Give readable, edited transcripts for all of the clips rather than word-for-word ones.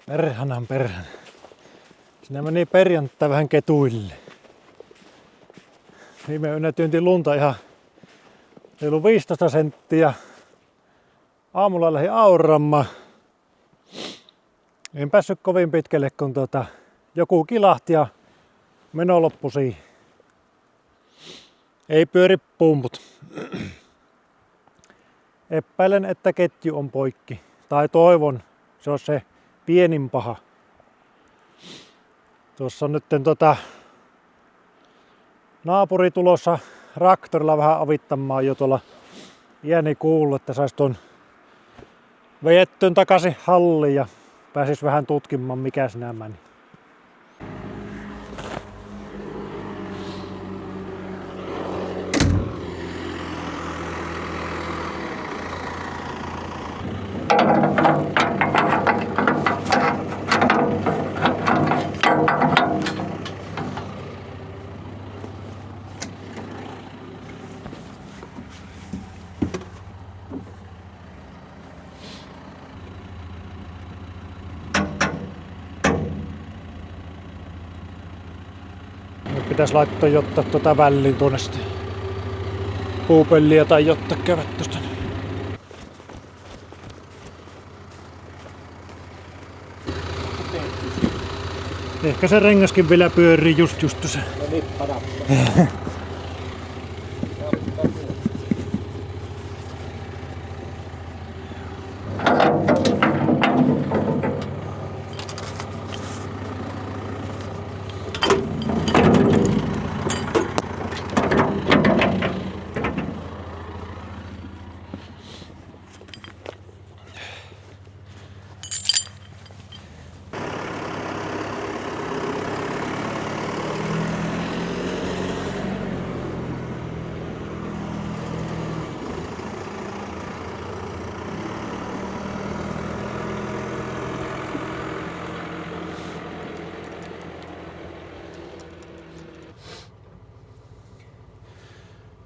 Perhanan. Sinne meni perjantai vähän ketuille. Viime yönä työnti lunta ihan reilu 15 senttiä. Aamulla lähdin auramaan. En päässyt kovin pitkälle, kun joku kilahti ja meno loppui siihen. Ei pyöri pumput. Epäilen, että ketju on poikki. Tai toivon, se on se pienin paha. Tuossa on nyt naapuri tulossa traktorilla vähän avittamaan jo tuolla. Iäni kuullut, että sais tuon vejettyyn takaisin halliin ja pääsis vähän tutkimaan, mikä sinä meni. Nyt pitäis laittaa jotta väliin tuonne sitten puupölliä tai jotta käydät tosta. Ehkä se rengaskin vielä pyörii just se. No nippa nappa.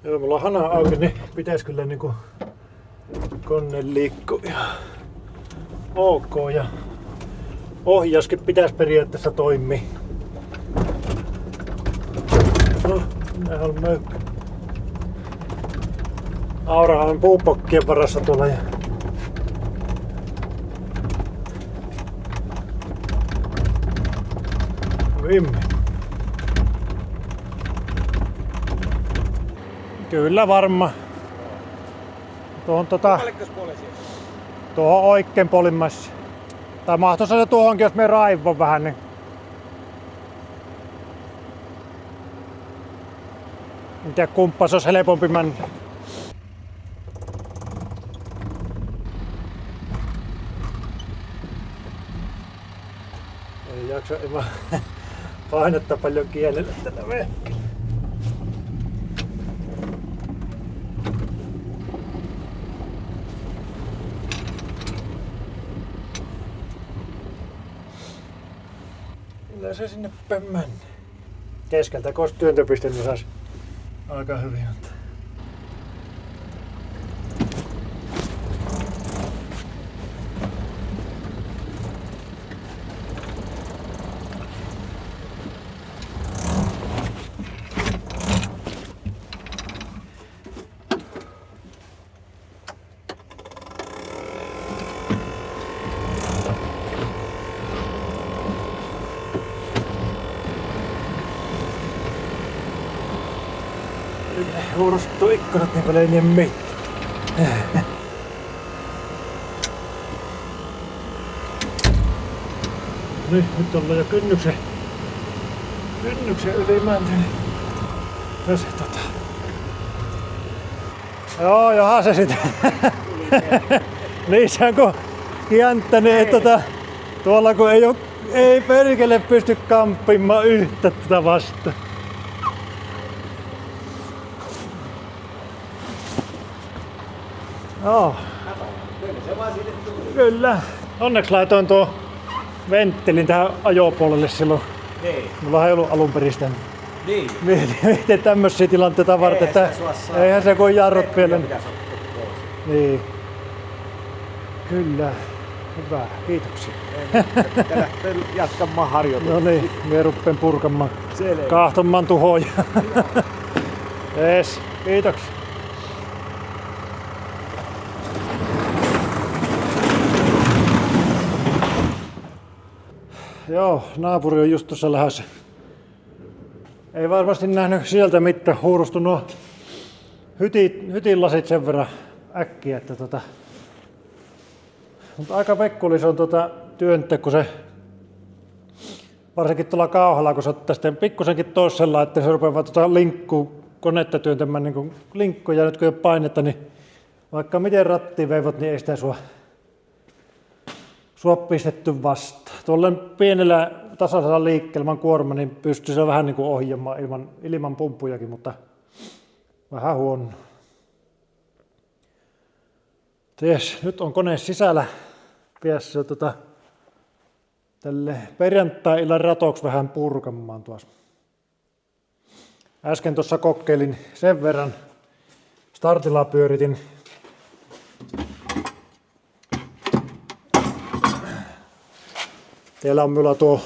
Joo, mulla on hana auki, niin pitäis kyllä niinku kone liikkuu ihan ok ja ohjauskin pitäis periaatteessa toimia. No, minä on möykkä. Aurahan on puupokkien varassa tuolla ja vimme. Kyllä varma. Tuohon tuohon oikein polimassa. Tai mahtoisi se tuohonkin, jos me raivon vähän, niin en tiedä, kumppas olisi helpompi mennä. Ei jaksa ilman painetta paljon kielellä tällä vehkellä. Kyllä se sinne päin mennä. Keskeltä kun olisi työntöpiste, niin saisi aika hyvin antaa. Huurustuu ikkunat niin paljon ei mitään. Nyt ollaan jo kynnyksen ylimänty, niin tässä Joo, johan se sitä. Niin se on kun kiänttänyt, että tuolla kun ei perkele pysty kamppimaan yhtä tätä vastaan. Joo. Kyllä. Onneksi laitoin tuo venttelin tähän ajopuolelle silloin. Niin. Mulla ei ollut alun perin sitä. Niin. Mietin tämmösiä tilanteita varten, että eihän se kun jarrut vielä. Pitäisi ottaa pois. Niin. Kyllä. Hyvä, kiitoksia. Ja lähtee jatkamaan harjoitusta. No niin, minä ruppeen purkamaan, Selvä. kaahtomaan tuhoja. Jees, kiitoksia. Joo, naapuri on just tuossa lähdössä. Ei varmasti nähnyt sieltä mitään, huurustu nuo hytin lasit sen verran äkkiä, että mutta aika vekkuli se on työntää, kun se varsinkin tuolla kauhalla, kun se ottaa sitten pikkusenkin toisella, että se rupeaa konetta työntämään niin linkkuja, ja nyt kun ei ole painetta, niin vaikka miten rattiin veivot, niin ei sitä sua pistetty vastaan. Tuolla pienellä tasaisella liikkeellä kuorma, niin pystyy se vähän niin kuin ohjaamaan ilman pumppujakin, mutta vähän huono. Ties, nyt on kone sisällä päässä tälle perjantai-illan ratoksi vähän purkamaan tuossa. Äsken tuossa kokeilin sen verran, startilla pyöritin Teillä on minulla tuo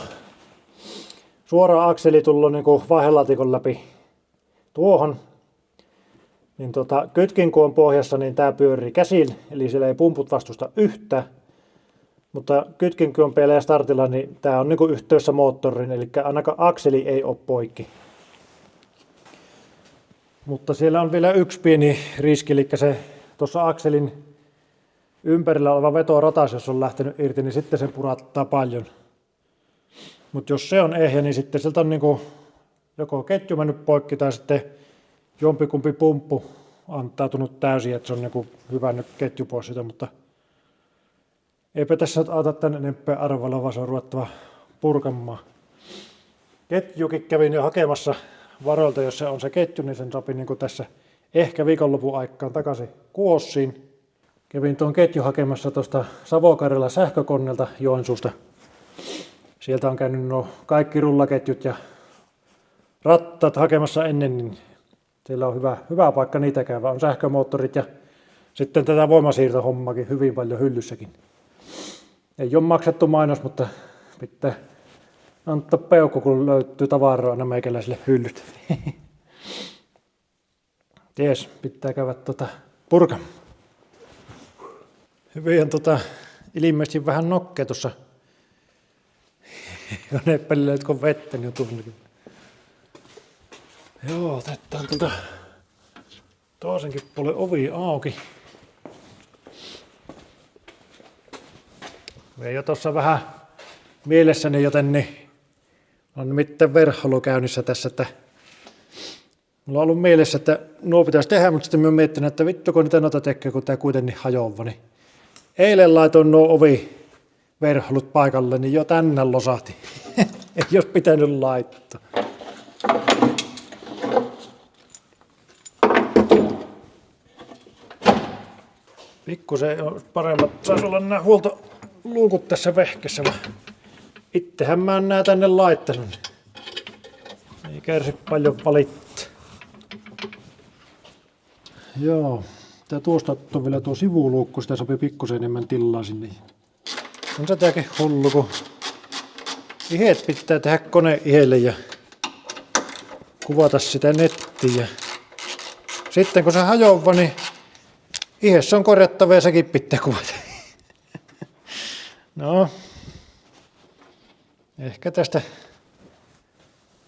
suora akseli tullut niin vaihdelaatikon läpi tuohon. Niin kytkin kun on pohjassa, niin tämä pyörii käsin, eli siellä ei pumput vastusta yhtään. Mutta kytkin kun on päällä ja startilla, niin tämä on niin yhteydessä moottoriin, eli ainakaan akseli ei ole poikki. Mutta siellä on vielä yksi pieni riski, eli se tuossa akselin ympärillä oleva vetoratas, jos on lähtenyt irti, niin sitten se purattaa paljon. Mutta jos se on ehjä, niin sitten sieltä on niinku joko ketju mennyt poikki tai sitten jompikumpi pumppu antautunut täysin, että se on niinku hyvännyt ketju pois sitä, mutta eipä tässä nyt auta tänne enempää arvalla, vaan se on ruvettava purkamaan. Ketjukin kävin jo hakemassa varoilta, jos se on se ketju, niin sen sopii niinku tässä ehkä viikonlopun aikaan takaisin Kuossiin. Kävin tuon ketju hakemassa tuosta Savo-Karjalan sähkökonnelta Joensuusta. Sieltä on käynyt nuo kaikki rullaketjut ja rattaat hakemassa ennen, niin siellä on hyvä paikka niitä käydä. On sähkömoottorit ja sitten tätä voimasiirtohommakin hyvin paljon hyllyssäkin. Ei ole maksettu mainos, mutta pitää antaa peukku, kun löytyy tavaraa aina meikäläisille hyllyt. Ties, pitää käydä purkamaan. Hyvin on ilmeisesti vähän nokkea tuossa konepelillä, kun on vettä, niin on tunnikin. Joo, otetaan toisenkin puolen ovi auki. Ei jo tuossa vähän mielessäni, joten niin on nimittäin verhailu käynnissä tässä, että mulla on ollut mielessä, että nuo pitäisi tehdä, mutta sitten mä oon miettinyt, että vittu kun niitä noita tekee, kun tää kuitenkin hajoaa, niin eilen laitoin nuo oviverhailut paikalle, niin jo tänne losahti. Ei jos pitänyt laittaa. Pikkusen on paremmat, saisi olla nämä huoltoluukut tässä vehkessä, vaan itsehän mä oon nää tänne laittanut, niin ei kärsi paljon valittaa. Joo, tää tuosta on vielä tuo sivuluukku, sitä sopii pikkusen enemmän tilaa sinne. On se tääkin hullu, kun ihet pitää tehdä kone ihelle ja kuvata sitä nettiin. Ja sitten kun se hajoaa, niin ihessä on korjattava ja sekin pitää kuvata. No, ehkä tästä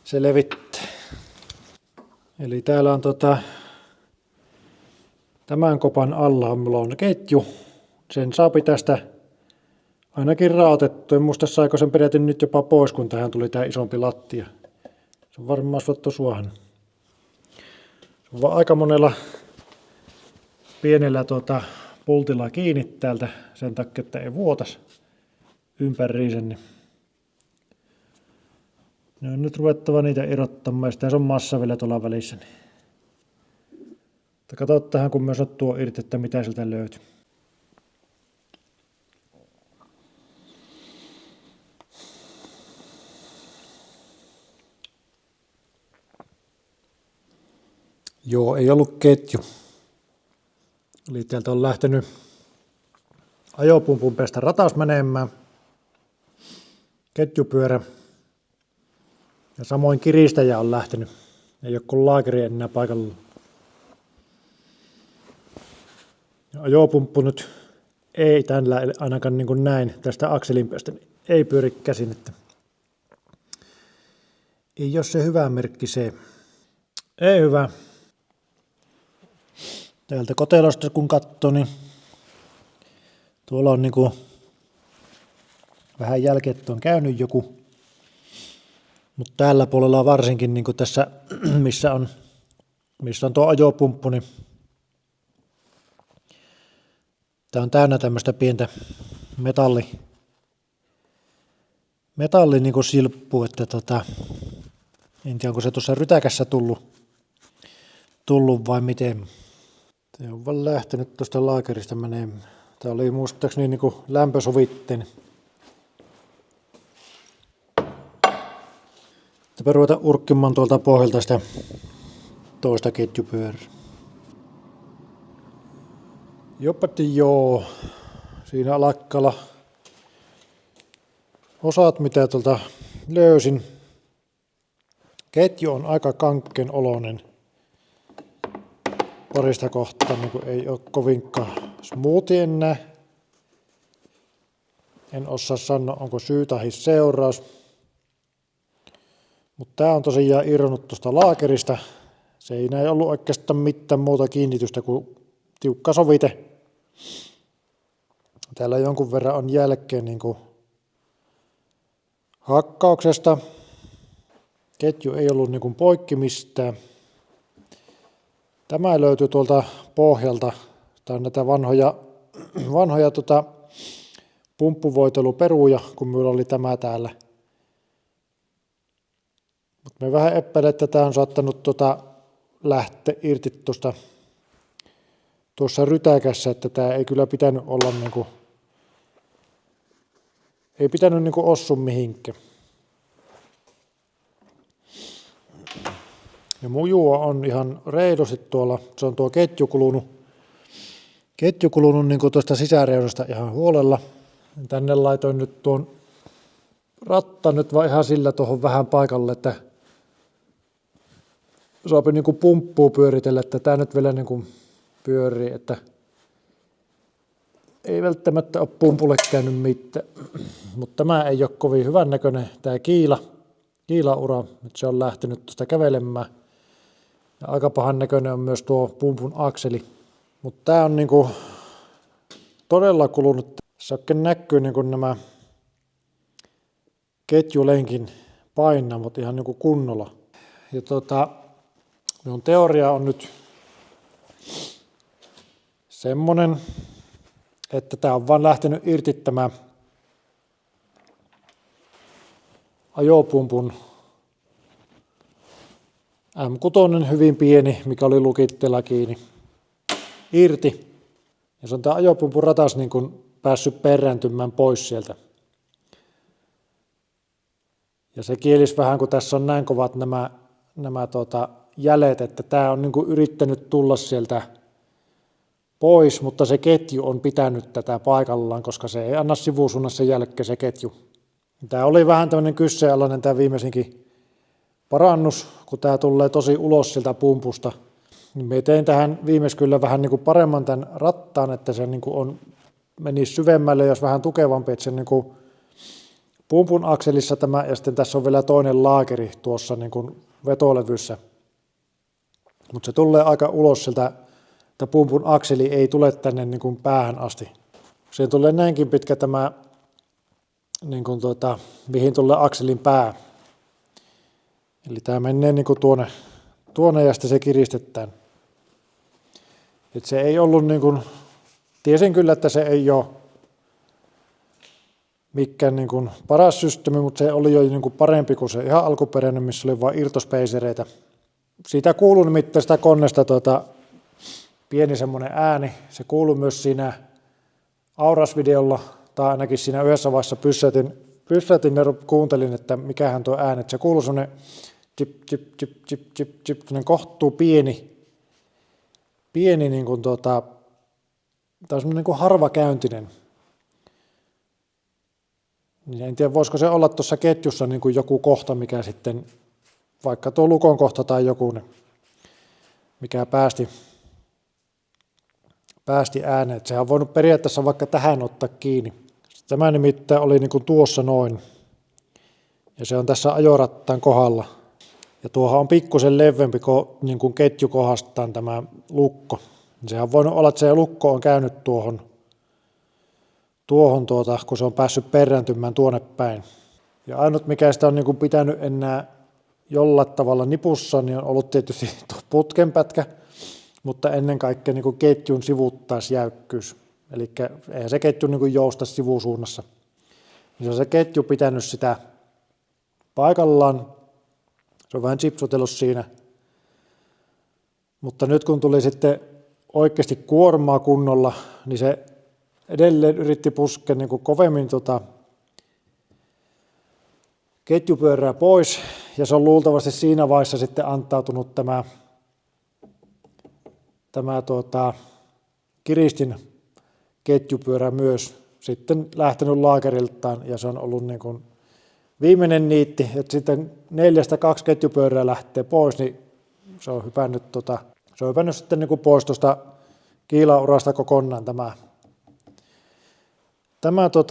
se levittää. Eli täällä on tämän kopan alla on mulla on ketju. Sen saapi tästä ainakin raotettu. En muista saiko sen peräti nyt jopa pois, kun tähän tuli tää isompi lattia. Se on varmaan suottu suohan. Se on vaan aika monella pienellä pultilla kiinni täältä sen takia, että ei vuotas ympäriinsä. Niin on nyt ruvettava niitä erottamaan, ja sitten on massa vielä tuolla välissä. Niin. Katsotaan, kun myös tuo irti, että mitä sieltä löytyy. Joo, ei ollut ketju. Eli täältä on lähtenyt ajopumpun päästä ratas menemään, ketjupyörä ja samoin kiristäjä on lähtenyt. Ei ole kuin laakeri enää paikalla. Ja ajopumppu nyt ei tällä ainakaan niin kuin näin tästä akselin päästä ei pyöri käsin, että ei ole se hyvä merkki se. Ei hyvä. Täältä kotelosta kun katsoo, niin tuolla on niinku vähän jälkeen, että on käynyt joku. Mutta tällä puolella varsinkin niinku tässä, missä on tuo ajopumppu, niin tää on täynnä tämmöistä pientä metalli niinku silppua, että en tiedä onko se tuossa rytäkässä tullut vai miten. Se on vaan lähtenyt tuosta laakerista menemään. Tää oli muistaakseni niinku lämpösovitteen. Täpä ruveta urkkimaan tuolta pohjalta sitä toista ketjupyörää. Joppatti joo. Siinä alakkala osat mitä tuolta löysin. Ketju on aika kankken oloinen. Parista kohtaa niin ei ole kovinkaan smoothi enää. En osaa sanoa, onko syy tai seuraus. Mutta tää on tosiaan irronnut tuosta laakerista. Se ei näin ollut oikeastaan mitään muuta kiinnitystä kuin tiukka sovite. Täällä jonkun verran on jälkeen niin kuin hakkauksesta. Ketju ei ollut niin kuin poikki mistään. Tämä löytyy tuolta pohjalta. Tämä on näitä vanhoja pumppuvoiteluperuja, kun minulla oli tämä täällä. Mutta me vähän epäilen, että tämä on saattanut lähteä irti tuossa rytäkässä, että tämä ei kyllä pitänyt olla ei pitänyt osua mihinkään. Ja mujua on ihan reidosti tuolla, se on tuo ketju kulunut niin tuosta sisäreunasta ihan huolella. Tänne laitoin nyt tuon rattan nyt vaan ihan sillä tuohon vähän paikalle, että saapi niin kuin pumppua pyöritellä, että tämä nyt vielä niin kuin pyörii, että ei välttämättä ole pumpulle käynyt mitään. Mutta tämä ei ole kovin hyvän näköinen, tämä kiilaura, että se on lähtenyt tuosta kävelemään. Ja aika pahan näköinen on myös tuo pumpun akseli. Mutta tämä on niinku todella kulunut. Tässä oikein näkyy niinku nämä ketjulenkin painamot ihan niinku kunnolla. Ja minun teoria on nyt semmonen, että tämä on vaan lähtenyt irti tämä ajopumpun M6 hyvin pieni, mikä oli lukitteella kiinni, irti. Ja se on tämä ajopumpun ratas niin kuin päässyt perääntymään pois sieltä. Ja se kielisi vähän, kun tässä on näin kovat nämä jäljet, että tämä on niin kuin yrittänyt tulla sieltä pois, mutta se ketju on pitänyt tätä paikallaan, koska se ei anna sivusuunnassa jälkeen se ketju. Tämä oli vähän tämmöinen kyseenalainen tämä viimeisinkin parannus, kun tämä tulee tosi ulos sieltä pumpusta. Me tein tähän viimeis kyllä vähän niin kuin paremman tämän rattaan, että se niin kuin menisi syvemmälle, jos vähän tukevampi, että se niin kuin pumpun akselissa tämä, ja sitten tässä on vielä toinen laakeri tuossa niin kuin vetolevyssä. Mutta se tulee aika ulos sieltä, että pumpun akseli ei tule tänne niin kuin päähän asti. Siihen tulee näinkin pitkä tämä, niin kuin mihin tulee akselin pää. Eli tämä menee niin kuin tuonne ja sitten se kiristetään. Et se ei ollut niin kuin, tiesin kyllä, että se ei ole mikään niin kuin paras systeemi, mutta se oli jo niin kuin parempi kuin se ihan alkuperäinen, missä oli vain irtospeisereitä. Siitä kuului nimittäin sitä koneesta pieni semmoinen ääni. Se kuului myös siinä Auras-videolla, tai ainakin siinä yhdessä vaiheessa pysäytin ja kuuntelin, että mikähän tuo ääni. Se kuului semmoinen chip, chip, chip, chip, chip, chip, semmoinen kohtuu pieni niin kuin tai semmoinen niin kuin harvakäyntinen. Niin en tiedä, voisiko se olla tuossa ketjussa niin kuin joku kohta, mikä sitten, vaikka tuo lukon kohta tai joku, mikä päästi ääneen. Sehän on voinut periaatteessa vaikka tähän ottaa kiinni. Tämä nimittäin oli niin kuin tuossa noin. Ja se on tässä ajorattaan kohdalla. Ja tuohan on pikkusen leveämpi kuin, niin kuin ketjukohdastaan tämä lukko. Sehän on voinut olla, että se lukko on käynyt tuohon kun se on päässyt perääntymään tuonne päin. Ja ainut mikä sitä on niin kuin pitänyt enää jollain tavalla nipussa, niin on ollut tietysti tuo putkenpätkä, mutta ennen kaikkea niin kuin ketjun sivuttaisjäykkyys. Eli eihän se ketju niin kuin jousta sivusuunnassa. Niin se on se ketju pitänyt sitä paikallaan. Se on vähän chipsutellut siinä. Mutta nyt kun tuli sitten oikeasti kuormaa kunnolla, niin se edelleen yritti puskea niin kuin kovemmin ketjupyörää pois. Ja se on luultavasti siinä vaiheessa sitten antautunut tämä kiristin ketjupyörä myös sitten lähtenyt laakeriltaan. Ja se on ollut niin kuin viimeinen niitti, että sitten 4-2 ketjupyörää lähtee pois, niin se on hypännyt sitten niin kuin pois tuosta kiilaurasta kokonaan tämä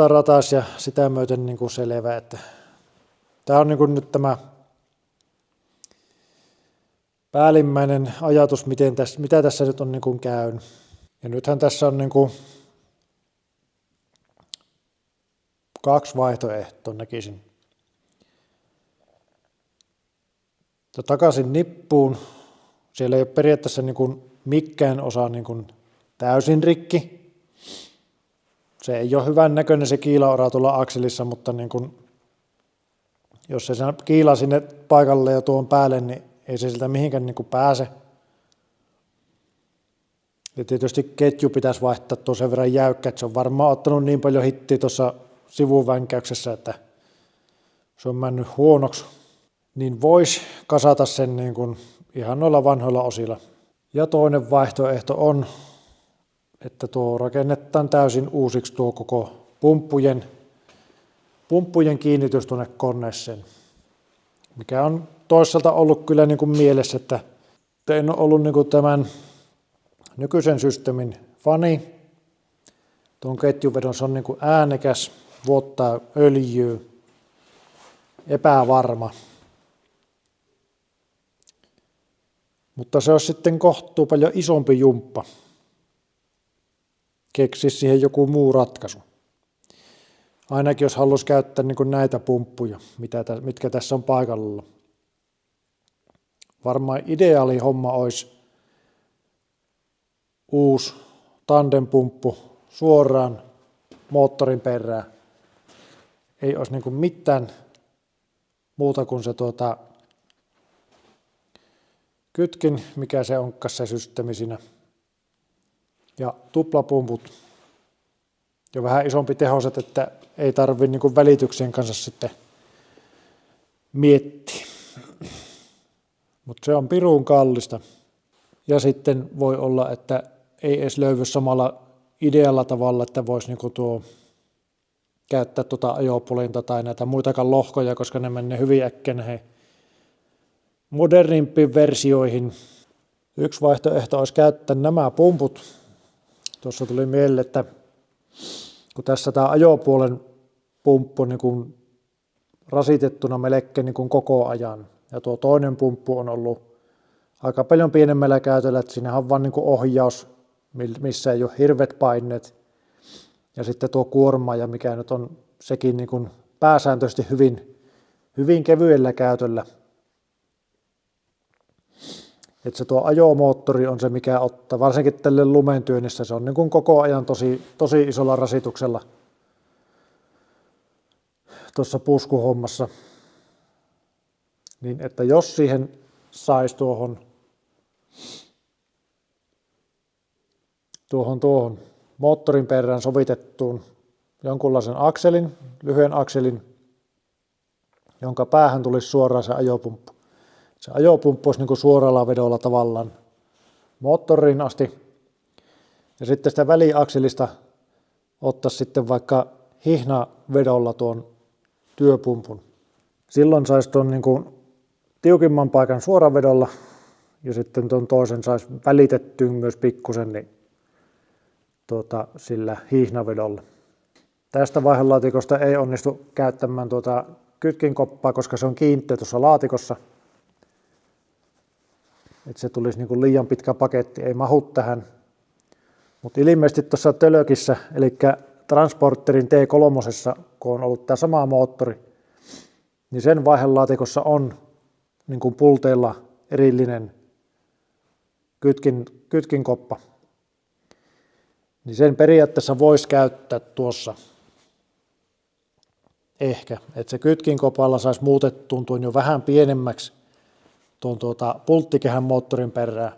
ratas ja sitä myöten niin kuin selvä, että tämä on niin kuin nyt tämä päällimmäinen ajatus, mitä tässä nyt on niin kuin käynyt. Ja nythän tässä on niin kuin 2 vaihtoehtoa näkisin. Takaisin nippuun. Siellä ei ole periaatteessa niin kuin mikään osa niin kuin täysin rikki. Se ei ole hyvän näköinen se kiilaura tuolla akselissa, mutta niin kuin, jos se kiilaa sinne paikalle ja tuon päälle, niin ei se siltä mihinkään niin kuin pääse. Ja tietysti ketju pitäisi vaihtaa tuon sen verran jäykkä, että se on varmaan ottanut niin paljon hittiä tuossa sivuvänkäyksessä, että se on mennyt huonoksi. Niin voisi kasata sen niin kuin ihan noilla vanhoilla osilla. Ja toinen vaihtoehto on, että tuo rakennetaan täysin uusiksi tuo koko pumppujen kiinnitys tuonne koneeseen. Mikä on toisaalta ollut kyllä niin kuin mielessä, että en ole ollut niin kuin tämän nykyisen systeemin fani. Tuon ketjuvedon se on niin kuin äänekäs, vuottaa öljyä, epävarma. Mutta se on sitten kohtuu paljon isompi jumppa. Keksi siihen joku muu ratkaisu. Ainakin jos haluaisi käyttää niin kuin näitä pumppuja, mitkä tässä on paikalla. Varmaan ideaali homma olisi uusi tandempumppu suoraan moottorin perään. Ei olisi niin kuin mitään muuta kuin se kytkin, mikä se onkaan se systeemi siinä. Ja tuplapumput. Ja vähän isompi tehoset, että ei tarvitse niin kuin välityksien kanssa sitten miettiä. Mutta se on pirun kallista. Ja sitten voi olla, että ei edes löydy samalla idealla tavalla, että voisi niinku käyttää ajopulinta tai näitä muitakaan lohkoja, koska ne menee hyvin äkkiä näihin modernimpiin versioihin. Yksi vaihtoehto olisi käyttää nämä pumput. Tuossa tuli mieleen, että kun tässä tämä ajopuolen pumppu niin kuin rasitettuna melkein niin kuin koko ajan, ja tuo toinen pumppu on ollut aika paljon pienemmällä käytöllä, että siinähän on vain niin kuin ohjaus, missä ei ole hirveät paineet, ja sitten tuo kuorma, ja mikä nyt on sekin niin kuin pääsääntöisesti hyvin kevyellä käytöllä. Että se tuo ajomoottori on se, mikä ottaa, varsinkin tälle lumentyönnissä, se on niin kuin koko ajan tosi isolla rasituksella tuossa puskuhommassa. Niin että jos siihen saisi tuohon moottorin perään sovitettuun jonkunlaisen akselin, lyhyen akselin, jonka päähän tulisi suoraan se ajopumppu. Se ajopumppu olisi niin kuin suoralla vedolla tavallaan moottoriin asti. Ja sitten sitä väliakselista ottaisi sitten vaikka hihnavedolla tuon työpumpun. Silloin saisi tuon niin kuin tiukimman paikan suoravedolla ja sitten tuon toisen saisi välitettyä myös pikkusen niin, sillä hiihnavedolla. Tästä vaihelaatikosta ei onnistu käyttämään kytkinkoppaa, koska se on kiinteä tuossa laatikossa. Että se tulisi niin kuin liian pitkä paketti, ei mahu tähän. Mutta ilmeisesti tuossa Tölökissä, eli Transporterin T3, kun on ollut tämä sama moottori, niin sen vaihelaatikossa on niin kuin pulteilla erillinen kytkinkoppa. Niin sen periaatteessa voisi käyttää tuossa. Ehkä, että se kytkinkopalla saisi muutettua tuon jo vähän pienemmäksi tuon pulttikehän moottorin perään.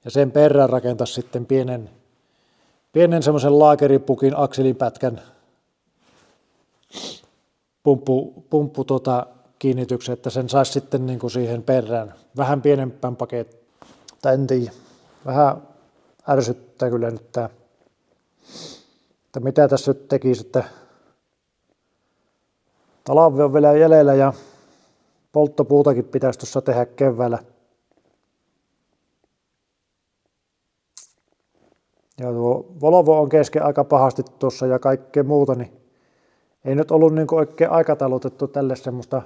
Ja sen perään rakentaa sitten pienen semmoisen laakeripukin akselipätkän pumppu kiinnityksen, että sen saisi sitten niin kuin siihen perään vähän pienempään pakettiin. Tai en tiedä, vähän ärsyttää kyllä nyt tämä, että mitä tässä nyt tekisi, että talvi on vielä jäljellä ja polttopuutakin pitäisi tuossa tehdä keväällä. Ja tuo Volvo on kesken aika pahasti tuossa ja kaikkea muuta, niin ei nyt ollut niin oikein aikataulutettu tälle semmoista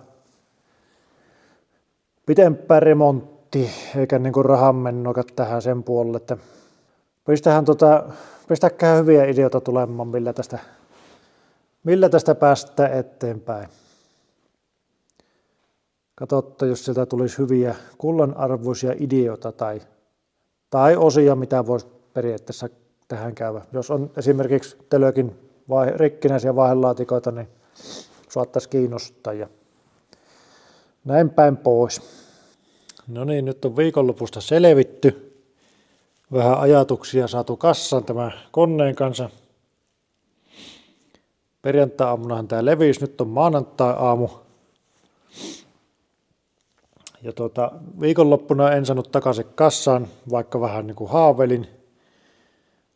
pitempää remonttia, eikä niin rahanmennokat tähän sen puolelle, että pistäkää hyviä ideoita tulemaan, millä tästä päästään eteenpäin. Katsotte, jos sieltä tulisi hyviä kullanarvoisia ideoita tai osia, mitä voisi periaatteessa tähän käydä. Jos on esimerkiksi Tölökin rikkinäisiä vaihelaatikoita, niin saattaisi kiinnostaa ja näin päin pois. No niin, nyt on viikonlopusta selvitty. Vähän ajatuksia saatu kassaan tämän koneen kanssa. Perjantai-aamunahan tämä levisi, nyt on maanantai-aamu. Ja viikonloppuna en saanut takaisin kassaan, vaikka vähän niin kuin haavelin.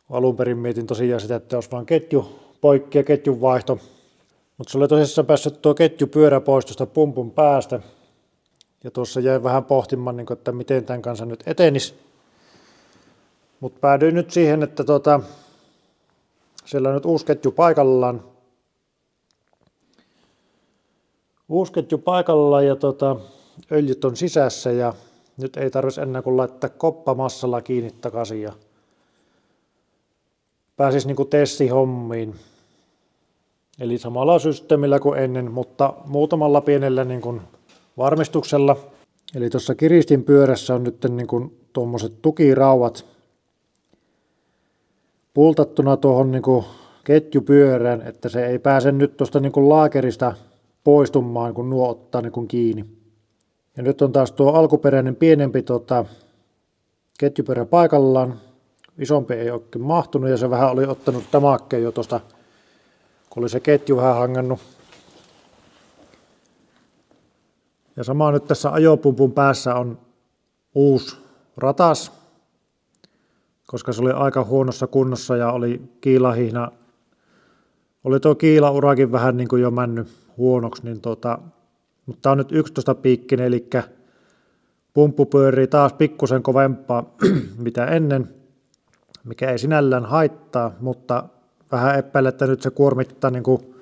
Alun perin mietin tosiaan sitä, että olisi vain ketju poikki ja ketjun vaihto. Mutta se oli tosissaan päässyt tuo ketjupyörä pois tuosta pumpun päästä. Ja tuossa jäin vähän pohtimaan, että miten tämän kanssa nyt etenisi. Mutta päädyin nyt siihen, että siellä on nyt uusi ketju paikallaan. Uusi ketju paikallaan ja öljyt on sisässä ja nyt ei tarvitsisi enää kuin laittaa koppamassalla kiinni takaisin ja pääsisi niin kuin testihommiin. Eli samalla systeemillä kuin ennen, mutta muutamalla pienellä niin kuin varmistuksella. Eli tuossa kiristinpyörässä on nyt niin kuin tuommoiset tukiraudat pultattuna tuohon niin kuin ketjupyörään, että se ei pääse nyt tuosta niin kuin laakerista poistumaan, kun nuo ottaa niin kuin kiinni. Ja nyt on taas tuo alkuperäinen pienempi ketjupyörä paikallaan. Isompi ei olekin mahtunut ja se vähän oli ottanut damakkeen jo tuosta, kun oli se ketju vähän hangannut. Ja sama nyt tässä ajopumpun päässä on uusi ratas, koska se oli aika huonossa kunnossa ja oli kiilahihna. Oli tuo kiilaurakin vähän niin kuin jo mennyt huonoksi, niin mutta tämä on nyt 11-piikkinen, eli pumppu pyörii taas pikkusen kovempaa mitä ennen, mikä ei sinällään haittaa, mutta vähän epäilen, että nyt se kuormittaa niin kuin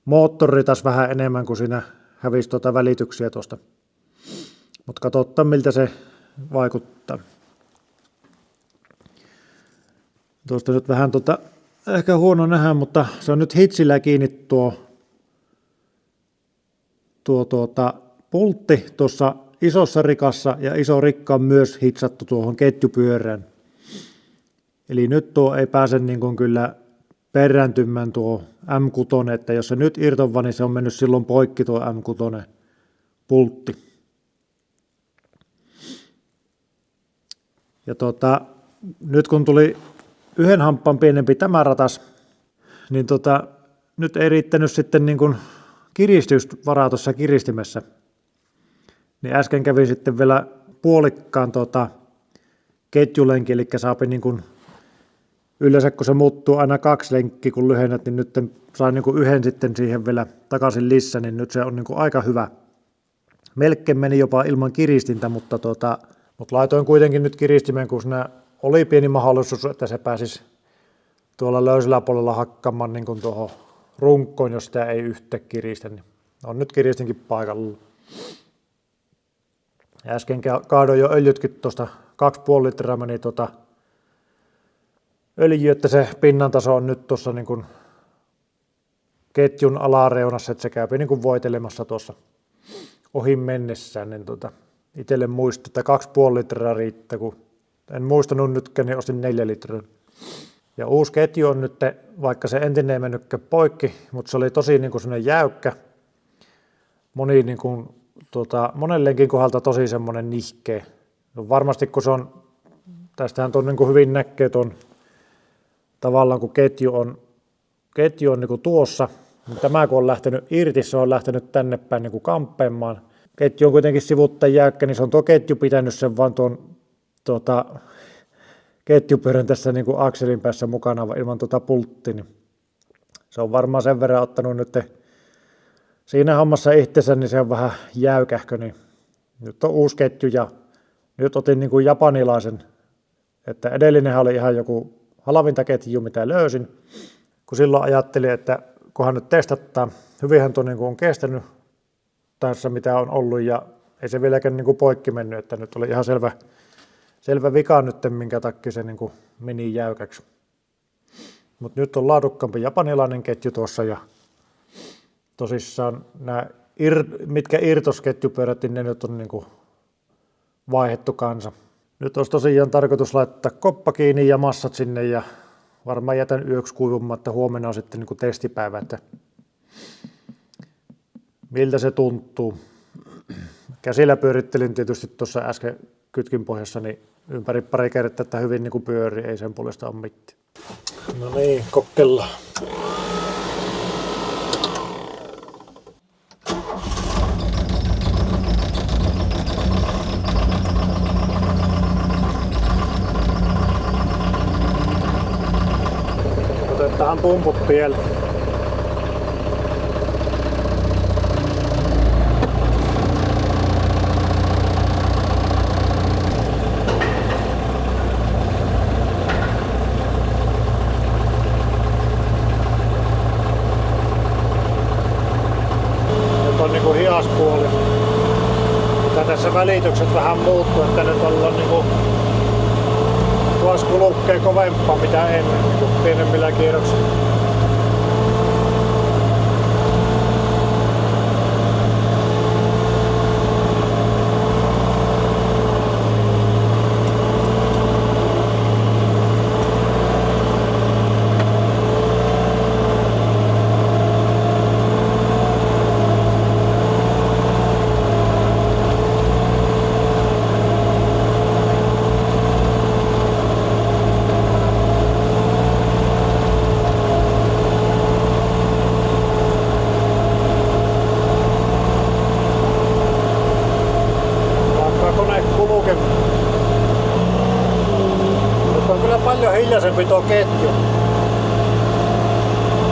moottori taas vähän enemmän kuin siinä hävisi välityksiä tuosta. Mutta katsotaan, miltä se vaikuttaa. Tuosta nyt vähän ehkä huono nähdä, mutta se on nyt hitsillä kiinni tuo pultti tuossa isossa rikassa ja iso rikka on myös hitsattu tuohon ketjupyörään. Eli nyt tuo ei pääse niin kuin kyllä perääntymään tuo M6, että jos se nyt irtoaa, niin se on mennyt silloin poikki tuo M6 pultti. Ja nyt kun tuli yhden hamppaan pienempi tämä ratas, niin nyt ei riittänyt sitten niin kuin kiristysvaraa tuossa kiristimessä. Niin äsken kävin sitten vielä puolikkaan ketjulenki, eli saapi niin kuin yleensä kun se muuttuu aina 2 lenkkiä kun lyhennät, niin nyt sain niin kuin yhden sitten siihen vielä takaisin lisää, niin nyt se on niin kuin aika hyvä. Melkein meni jopa ilman kiristintä, mutta laitoin kuitenkin nyt kiristimeen, kun siinä oli pieni mahdollisuus, että se pääsisi tuolla löysällä puolella hakkaamaan niin kuin tuohon runkkoon, jos sitä ei yhtä kiristä. Niin on nyt kiristinkin paikalla. Ja äsken kaadoin jo öljytkin tuosta 2,5 litraa meni öljy, että se pinnan taso on nyt tuossa niin kuin ketjun alareunassa, että se käy niin kuin voitelemassa tuossa ohi mennessään. Niin itselle muistin, että 2,5 litraa riittää, kun en muistanut nytkään, niin ostin 4 litraa. Ja uusi ketju on nyt, vaikka se entinen ei mennytkään poikki, mutta se oli tosi niin kuin semmoinen jäykkä. Monen lenkin kohdalta tosi semmoinen nihkeä. No varmasti kun se on, tästähän tuon niin kuin hyvin näkee tuon tavallaan kun ketju on niin kuin tuossa, niin tämä kun on lähtenyt irti, se on lähtenyt tänne päin niin kuin kampeamaan. Ketju on kuitenkin sivuttaen jäykkä, niin se on tuo ketju pitänyt sen vaan tuon ketjupyörän tässä niin kuin akselin päässä mukana ilman pulttia. Niin se on varmaan sen verran ottanut nyt siinä hommassa itsensä, niin se on vähän jäykähkö. Niin nyt on uusi ketju ja nyt otin niin kuin japanilaisen, että edellinenhän oli ihan joku halvinta ketju, mitä löysin. Kun silloin ajattelin, että kunhan nyt testataan, hyvinhän tuo niin kuin on kestänyt tässä mitä on ollut ja ei se vieläkään niin kuin poikki mennyt, että nyt oli ihan selvä vika nyt, minkä takia se niin kuin meni jäykäksi. Mutta nyt on laadukkaampi japanilainen ketju tuossa ja tosissaan nämä mitkä irtosketjupyörät, niin ne nyt on niin kuin vaihdettu kanssa. Nyt olisi tosiaan tarkoitus laittaa koppa kiinni ja massat sinne ja varmaan jätän yöksi kuivumaan, että huomenna on sitten niin kuin testipäivä, että miltä se tuntuu. Käsillä pyörittelin tietysti tuossa äsken kytkin pohjassa niin ympäri pari kertaa, että hyvin niin kuin pyörii, ei sen puolesta ole mitään. No niin, kokeillaan. Otetaan pumput vielä. Niinku hiaspuoli. Mutta tässä välitykset vähän muuttuu, että nyt ollaan niinku lasku lukkee kovempaa mitä ennen niinku pienemmillä kierroksilla. Nyt on kyllä paljon hiljaisempi tuo ketju.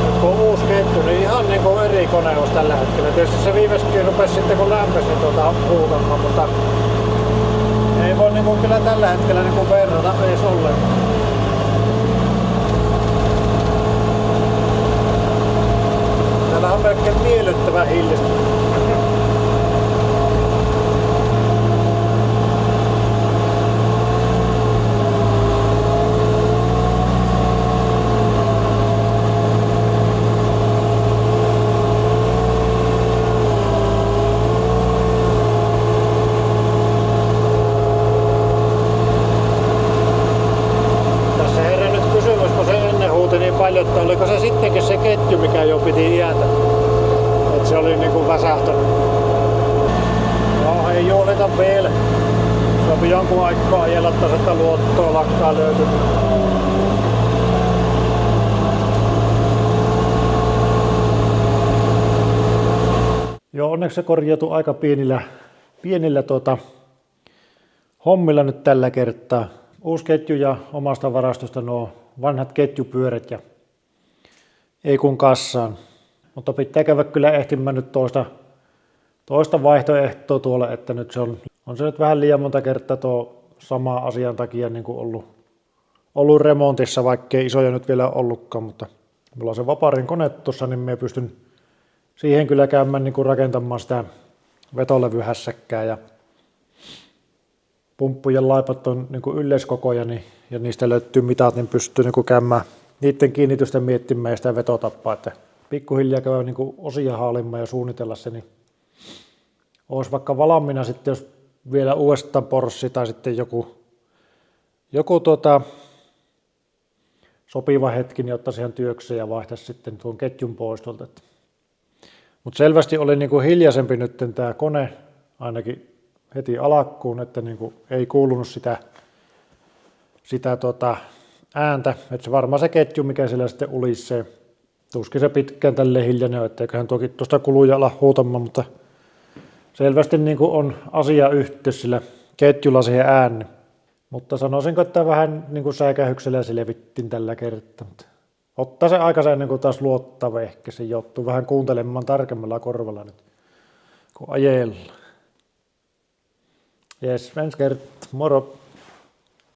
Nyt kun on uusi ketju, niin ihan niin kuin eri koneus tällä hetkellä. Tietysti se viimeiskin rupesi sitten kun lämpesi niin huutamaan, mutta ei voi niin kuin kyllä tällä hetkellä niin kuin verrata edes ollenkaan. Täällä on melkein miellyttävän hiljasta. Paljon, että oliko se sittenkin se ketju, mikä jo piti jäätä. Että se oli niinku väsähtänyt. No ei juhlita vielä. Sopi jonkun aikaa ajella taas, että luottoa lakkaa löytyy. Joo, onneksi se korjautui aika pienillä hommilla nyt tällä kertaa. Uusi ketju ja omasta varastosta nuo vanhat ketjupyörät ja ei kun kassaan. Mutta pitää käydä kyllä ehtimään nyt toista vaihtoehtoa tuolle, että nyt on se nyt vähän liian monta kertaa tuo sama asian takia niin kuin ollut remontissa, vaikkei isoja nyt vielä ollutkaan, mutta mulla on se Vaparin kone tuossa, niin me pystyn siihen kyllä käymään niin kuin rakentamaan sitä vetolevyhässäkkää ja pumppujen laipat on niin kuin yleiskokoja niin, ja niistä löytyy mitat, niin pystyy niin kuin käymään niiden kiinnitystä miettimään ja sitä vetotappaa, että pikkuhiljaa käydä niin kuin osia haalimaan ja suunnitella se, niin olisi vaikka valmiina sitten, jos vielä uudestaan Porsche tai sitten joku sopiva hetki, niin ottaisi ihan työkseen ja vaihtaisi sitten tuon ketjun pois tuolta. Mutta selvästi oli niin kuin hiljaisempi nyt tämä kone, ainakin heti alkuun, että niin kuin ei kuulunut sitä ääntä, että se varmaan se ketju, mikä siellä sitten ulisee, tuskin se pitkään tälleen hiljainen, että eiköhän toki tuosta kuluja ala huutamaan, mutta selvästi niin kuin on asiayhteys sillä ketjulla siihen ääni. Mutta sanoisinko, että vähän niin kuin säikähyksellä selvittiin tällä kertaa. Ottaa se aikansa ennen kuin taas luottava ehkä se joutuu vähän kuuntelemaan tarkemmalla korvalla nyt, kun ajellaan. Jes, ensi kertaa. Moro!